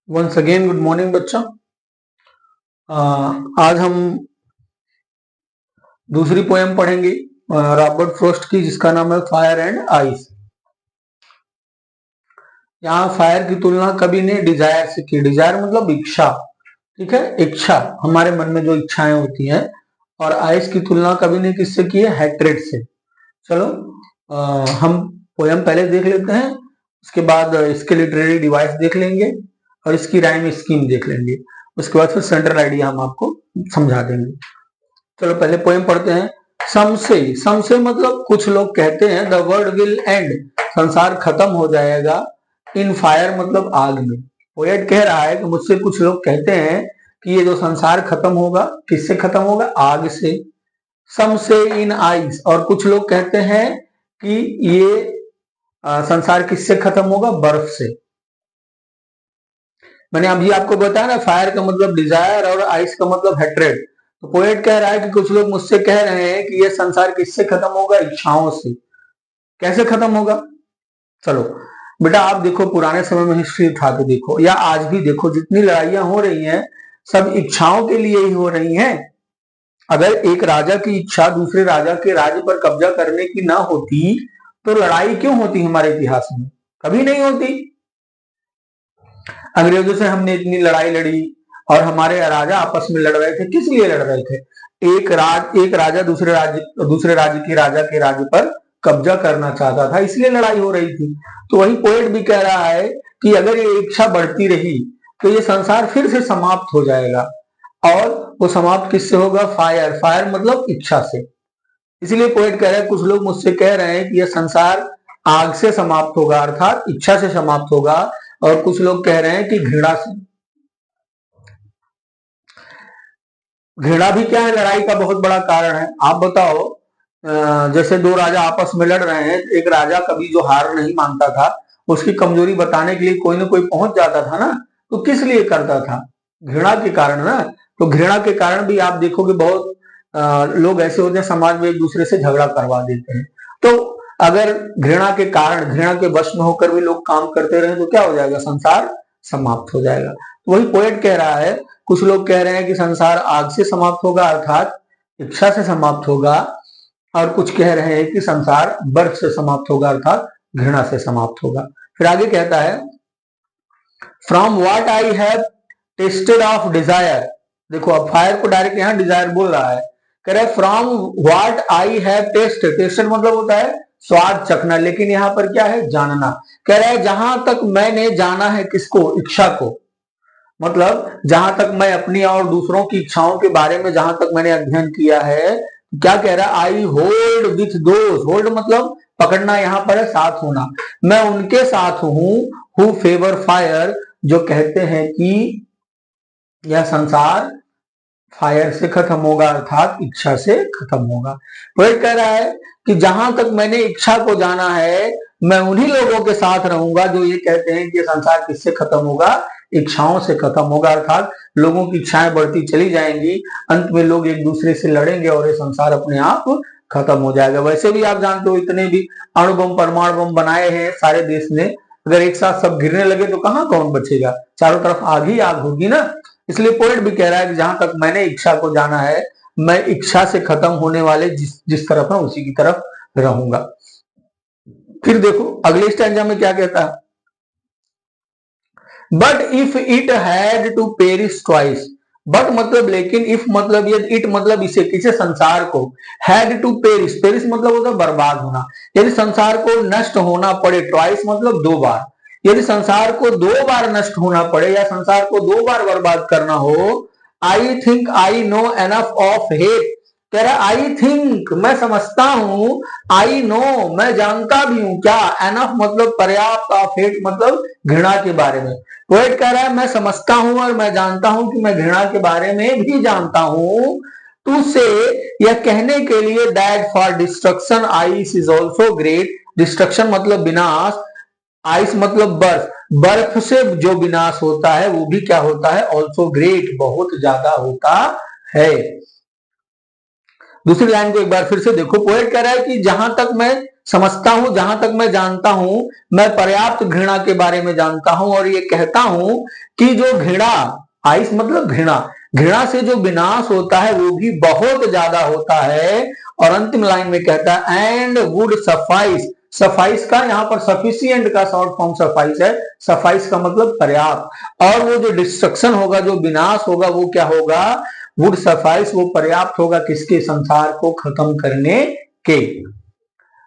Once again good morning बच्चों। आज हम दूसरी पोएम पढ़ेंगे रॉबर्ट फ्रॉस्ट की, जिसका नाम है फायर एंड आइस। यहाँ फायर की तुलना कवि ने डिजायर से की। डिजायर मतलब इच्छा, ठीक है, इच्छा, हमारे मन में जो इच्छाएं होती हैं। और आइस की तुलना कवि ने किससे की है? हैट्रेड से। चलो हम पोएम पहले देख लेते हैं, उसके बाद इसके लिटरेरी डिवाइस देख लेंगे और इसकी राइम स्कीम देख लेंगे। उसके बाद फिर सेंट्रल आइडिया हम आपको समझा देंगे। चलो पहले पोएम पढ़ते हैं। समसे मतलब कुछ लोग कहते हैं, द वर्ल्ड विल एंड, संसार खत्म हो जाएगा, इन फायर मतलब आग में। पोएट कह रहा है कि मुझसे कुछ लोग कहते हैं कि ये जो संसार खत्म होगा, किससे खत्म होगा? आग से। सम से इन आइस, और कुछ लोग कहते हैं कि ये संसार किससे खत्म होगा? बर्फ से। मैंने अभी आपको बताया ना, फायर का मतलब डिजायर और आइस का मतलब हेट्रेड। तो पोएट कह रहा है कि कुछ लोग मुझसे कह रहे हैं कि ये संसार किससे खत्म होगा? इच्छाओं से। कैसे खत्म होगा? चलो बेटा, आप देखो पुराने समय में हिस्ट्री उठा के देखो, या आज भी देखो, जितनी लड़ाइयां हो रही हैं सब इच्छाओं के लिए ही हो रही हैं। अगर एक राजा की इच्छा दूसरे राजा के राज्य पर कब्जा करने की ना होती तो लड़ाई क्यों होती हमारे इतिहास में? कभी नहीं होती। अंग्रेजों से हमने इतनी लड़ाई लड़ी और हमारे राजा आपस में लड़ रहे थे, किस लिए लड़ रहे थे? एक राजा दूसरे राज्य के राज्य पर कब्जा करना चाहता था, इसलिए लड़ाई हो रही थी। तो वही पोएट भी कह रहा है कि अगर ये इच्छा बढ़ती रही तो ये संसार फिर से समाप्त हो जाएगा। और वो समाप्त किससे होगा? फायर मतलब इच्छा से। इसलिए पोएट कह रहा है कुछ लोग मुझसे कह रहे हैं कि यह संसार आग से समाप्त होगा, अर्थात इच्छा से समाप्त होगा। और कुछ लोग कह रहे हैं कि घृणा से। घृणा भी क्या है? लड़ाई का बहुत बड़ा कारण है। आप बताओ, जैसे दो राजा आपस में लड़ रहे हैं, एक राजा कभी जो हार नहीं मानता था, उसकी कमजोरी बताने के लिए कोई ना कोई पहुंच जाता था ना। तो किस लिए करता था? घृणा के कारण ना। तो घृणा के कारण भी आप देखोगे बहुत लोग ऐसे होते हैं समाज में, एक दूसरे से झगड़ा करवा देते हैं। तो अगर घृणा के कारण, घृणा के वश में होकर भी लोग काम करते रहे तो क्या हो जाएगा? संसार समाप्त हो जाएगा। तो वही पोएट कह रहा है, कुछ लोग कह रहे हैं कि संसार आग से समाप्त होगा, अर्थात इच्छा से समाप्त होगा। और कुछ कह रहे हैं कि संसार बर्फ से समाप्त होगा, अर्थात घृणा से समाप्त होगा। फिर आगे कहता है, from what I have tested of desire. देखो अब फायर को डायरेक्ट यहां डिजायर बोल रहा है। कह रहे from what I have tested. Tested मतलब होता है स्वाद चखना, लेकिन यहां पर क्या है? जानना। कह रहा है जहां तक मैंने जाना है, किसको? इच्छा को। मतलब जहां तक मैं अपनी और दूसरों की इच्छाओं के बारे में जहां तक मैंने अध्ययन किया है, क्या कह रहा है? I hold with those. Hold मतलब पकड़ना, यहां पर है साथ होना। मैं उनके साथ हूं हु फेवर फायर, जो कहते हैं कि यह संसार फायर से खत्म होगा, अर्थात इच्छा से खत्म होगा। पोएट कह रहा है कि जहां तक मैंने इच्छा को जाना है, मैं उन्हीं लोगों के साथ रहूंगा जो ये कहते हैं कि संसार किससे खत्म होगा? इच्छाओं से खत्म होगा, अर्थात लोगों की इच्छाएं बढ़ती चली जाएंगी, अंत में लोग एक दूसरे से लड़ेंगे और ये संसार अपने आप खत्म हो जाएगा। वैसे भी आप जानते हो, इतने भी अणु बम परमाणु बम बनाए हैं सारे देश ने, अगर एक साथ सब गिरने लगे तो कहां कौन बचेगा? चारों तरफ आग ही आग होगी ना। इसलिए पोएट भी कह रहा है कि जहां तक मैंने इच्छा को जाना है, मैं इच्छा से खत्म होने वाले जिस तरफ है उसी की तरफ रहूंगा। फिर देखो अगले स्टैंजा में क्या कहता है, but if it had to perish twice. But मतलब लेकिन, इफ मतलब यदि, इट मतलब इसे, किसे? संसार को। हैड टू पेरिश, पेरिश मतलब होता है बर्बाद होना। यदि संसार को नष्ट होना पड़े, ट्वाइस मतलब दो बार, यदि संसार को दो बार नष्ट होना पड़े या संसार को दो बार बर्बाद करना हो, I think I know enough of hate. कह रहा आई थिंक, मैं समझता हूं, आई नो, मैं जानता भी हूं, क्या? एनफ मतलब पर्याप्त, ऑफ हेट मतलब घृणा के बारे में। पोएट कह रहा है मैं समझता हूं और मैं जानता हूं कि मैं घृणा के बारे में भी जानता हूं। टू से, यह कहने के लिए, that for destruction ice is also great. Destruction मतलब विनाश, आइस मतलब बर्फ, बर्फ से जो विनाश होता है वो भी क्या होता है? ऑल्सो ग्रेट, बहुत ज्यादा होता है। दूसरी लाइन को एक बार फिर से देखो, पोएट कह रहा है कि जहां तक मैं समझता हूं, जहां तक मैं जानता हूं, मैं पर्याप्त घृणा के बारे में जानता हूं और ये कहता हूं कि जो घृणा, आइस मतलब घृणा, घृणा से जो विनाश होता है वो भी बहुत ज्यादा होता है। और अंतिम लाइन में कहता है एंड वुड सफाइस, सफाइस का यहाँ पर सफिशिएंट का शॉर्ट फॉर्म सफाइस है, सफाइस का मतलब पर्याप्त, और वो जो डिस्ट्रक्शन होगा, जो विनाश होगा, वो क्या होगा, वुड सफाइस, वो पर्याप्त होगा किसके, संसार को खत्म करने के।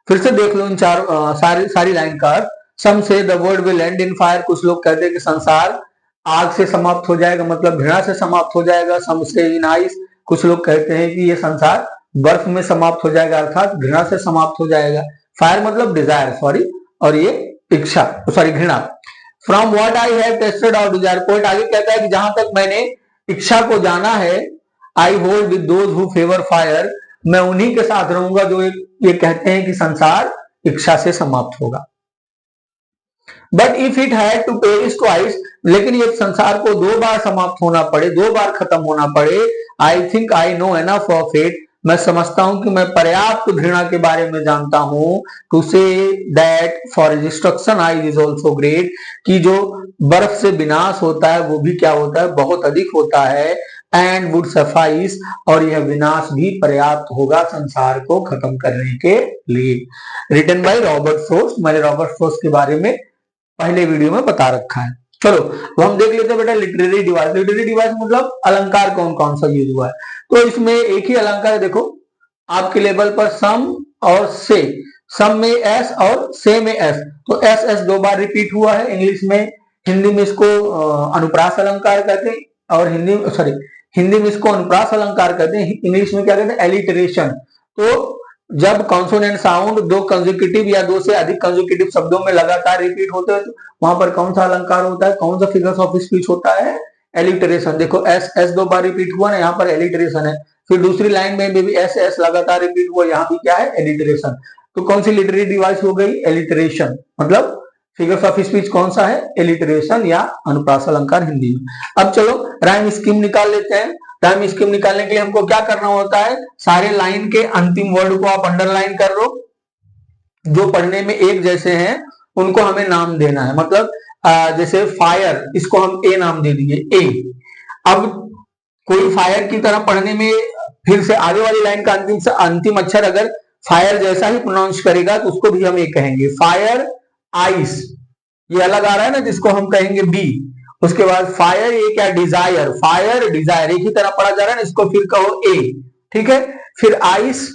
फिर से देख लो इन सारी लाइन का अर्थ। सम से the world will and in fire, कुछ लोग कहते हैं कि संसार आग से समाप्त हो जाएगा, मतलब घृणा से समाप्त हो जाएगा। सम से इन आइस, कुछ लोग कहते हैं कि ये संसार बर्फ में समाप्त हो जाएगा, अर्थात घृणा से समाप्त हो जाएगा। फायर मतलब डिजायर, सॉरी, और ये इच्छा, सॉरी घृणा। From what I have tasted out desire, poet आगे कहता है कि जहां तक मैंने इच्छा को जाना है, I hold with those who favour fire, मैं उन्हीं के साथ रहूंगा जो ये कहते हैं कि संसार इच्छा से समाप्त होगा। But if it had to perish twice, लेकिन ये संसार को दो बार समाप्त होना पड़े, दो बार खत्म होना पड़े, I think I know enough of it, मैं समझता हूं कि मैं पर्याप्त घृणा के बारे में जानता हूं, to say that for destruction ice is also great, कि जो बर्फ से विनाश होता है वो भी क्या होता है, बहुत अधिक होता है। एंड वुड सफाइस, और यह विनाश भी पर्याप्त होगा संसार को खत्म करने के लिए। रिटन बाय रॉबर्ट फ्रोस्ट, मैंने रॉबर्ट फ्रोस्ट के बारे में पहले वीडियो में बता रखा है। चलो वो हम देख लेते हैं बेटा लिटरेरी डिवाइस। लिटरेरी डिवाइस मतलब अलंकार कौन कौन सा यूज हुआ है। तो इसमें एक ही अलंकार है, देखो आपके लेवल पर सम और से, सम में एस और से में एस, तो एस एस दो बार रिपीट हुआ है। इंग्लिश में, हिंदी में इसको अनुप्रास अलंकार कहते हैं, और हिंदी में इसको अनुप्रास अलंकार कहते हैं, इंग्लिश में क्या कहते हैं, एलिटरेशन। तो जब कॉन्सोनेंट साउंड दो कंसेक्यूटिव या दो से अधिक कंसेक्यूटिव शब्दों में लगातार रिपीट होते हैं, तो वहां पर कौन सा अलंकार होता है, कौन सा फिगर्स ऑफ स्पीच होता है, एलिटरेशन। देखो एस एस दो बार रिपीट हुआ ना, यहाँ पर एलिटरेशन है। फिर दूसरी लाइन में भी एस एस लगातार रिपीट हुआ, यहाँ भी क्या है, एलिटरेशन। तो कौन सी लिटरेरी डिवाइस हो गई, एलिटरेशन, मतलब फिगर्स ऑफ स्पीच कौन सा है, एलिटरेशन या अनुप्रास अलंकार हिंदी में। अब चलो राइम स्कीम निकाल लेते हैं। राइम स्कीम निकालने के लिए हमको क्या करना होता है, सारे लाइन के अंतिम वर्ड को आप अंडरलाइन कर लो, जो पढ़ने में एक जैसे हैं उनको हमें नाम देना है। मतलब जैसे फायर, इसको हम ए नाम दे दिए, ए। अब कोई फायर की तरह पढ़ने में फिर से आगे वाली लाइन का अंतिम अक्षर अगर फायर जैसा ही प्रोनाउंस करेगा तो उसको भी हम ए कहेंगे। फायर आइस, ये अलग आ रहा है ना, जिसको हम कहेंगे बी। उसके बाद फायर, ये क्या, डिजायर, फायर डिजायर एक ही तरह पढ़ा जा रहा है ना, इसको फिर कहो ए, ठीक है। फिर आइस,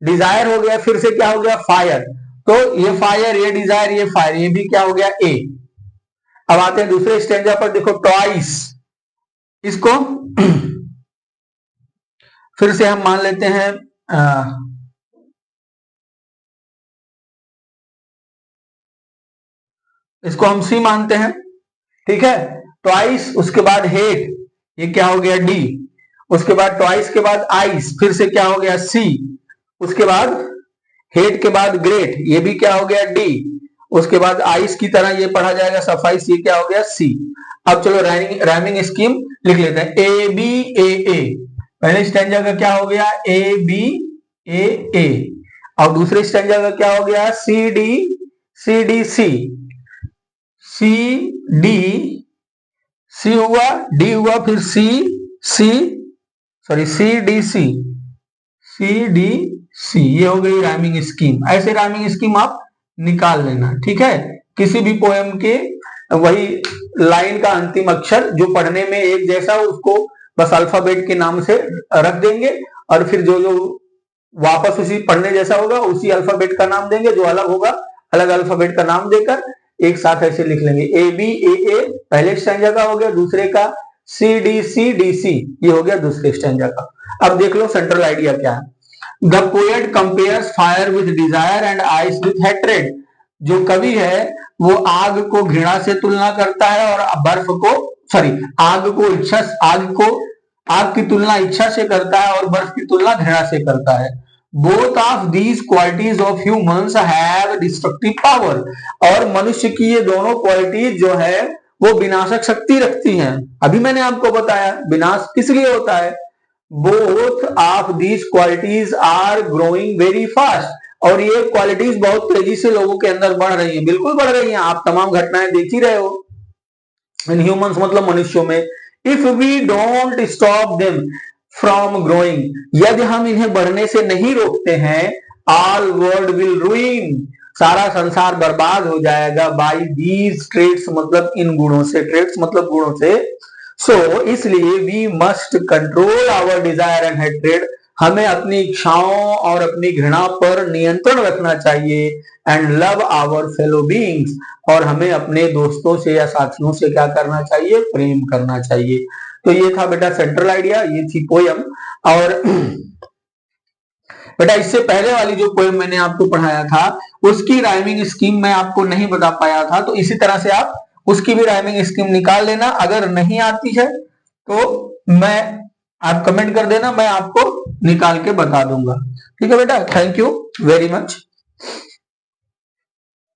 डिजायर हो गया, फिर से क्या हो गया, फायर। तो ये फायर, ये डिजायर, ये फायर, ये भी क्या हो गया, ए। अब आते हैं दूसरे स्टेंजा पर, देखो ट्वाइस, इसको फिर से हम मान लेते हैं इसको हम सी मानते हैं, ठीक है। ट्वाइस, उसके बाद हेट, ये क्या हो गया, डी। उसके बाद ट्वाइस के बाद आइस, फिर से क्या हो गया, सी। उसके बाद हेट के बाद ग्रेट, ये भी क्या हो गया, डी। उसके बाद आइस की तरह ये पढ़ा जाएगा सफाइस, ये क्या हो गया, सी। अब चलो राइमिंग स्कीम लिख लेते हैं। ए बी ए, पहले स्टैंजा का क्या हो गया, ए बी ए, और दूसरे स्टैंजा का क्या हो गया, C D C, C D C हुआ, डी हुआ, फिर सी डी सी, ये हो गई राइमिंग स्कीम। ऐसे राइमिंग स्कीम आप निकाल लेना, ठीक है। किसी भी पोएम के वही लाइन का अंतिम अक्षर जो पढ़ने में एक जैसा, उसको बस अल्फाबेट के नाम से रख देंगे, और फिर जो वापस उसी पढ़ने जैसा होगा उसी अल्फाबेट का नाम देंगे, जो अलग होगा अलग अल्फाबेट का नाम देकर एक साथ ऐसे लिख लेंगे। ए बी ए, पहले स्टैंजा का हो गया, दूसरे का सी डी सी, ये हो गया दूसरे स्टैंजा का। अब देख लो सेंट्रल आइडिया क्या है। The poet compares fire with desire and ice with hatred, जो कवि है वो आग को घृणा से तुलना करता है और बर्फ को, आग की तुलना इच्छा से करता है और बर्फ की तुलना घृणा से करता है। Both of these qualities of humans have destructive power, और मनुष्य की ये दोनों क्वालिटीज जो है वो विनाशक शक्ति रखती हैं। अभी मैंने आपको बताया विनाश किस लिए होता है। Both of these qualities are growing very fast, और ये क्वालिटीज बहुत तेजी से लोगों के अंदर बढ़ रही हैं, बिल्कुल बढ़ रही हैं, आप तमाम घटनाएं देख ही रहे हो इन ह्यूमंस मतलब मनुष्यों में। If we don't stop them from growing, यदि हम इन्हें बढ़ने से नहीं रोकते हैं, ऑल वर्ल्ड विल रूइन, सारा संसार बर्बाद हो जाएगा, बाई दीज ट्रेड्स मतलब इन गुणों से, ट्रेड्स मतलब गुणों से। सो इसलिए we must control our desire and hatred, हमें अपनी इच्छाओं और अपनी घृणा पर नियंत्रण रखना चाहिए, and love our fellow beings, और हमें अपने दोस्तों से या साथियों से क्या करना चाहिए, प्रेम करना चाहिए। तो ये था बेटा सेंट्रल आइडिया, ये थी पोयम। और बेटा इससे पहले वाली जो पोयम मैंने आपको पढ़ाया था उसकी राइमिंग स्कीम मैं आपको नहीं बता पाया था, तो इसी तरह से आप उसकी भी राइमिंग स्कीम निकाल लेना। अगर नहीं आती है तो आप कमेंट कर देना, मैं आपको निकाल के बता दूंगा। ठीक है बेटा, थैंक यू वेरी मच।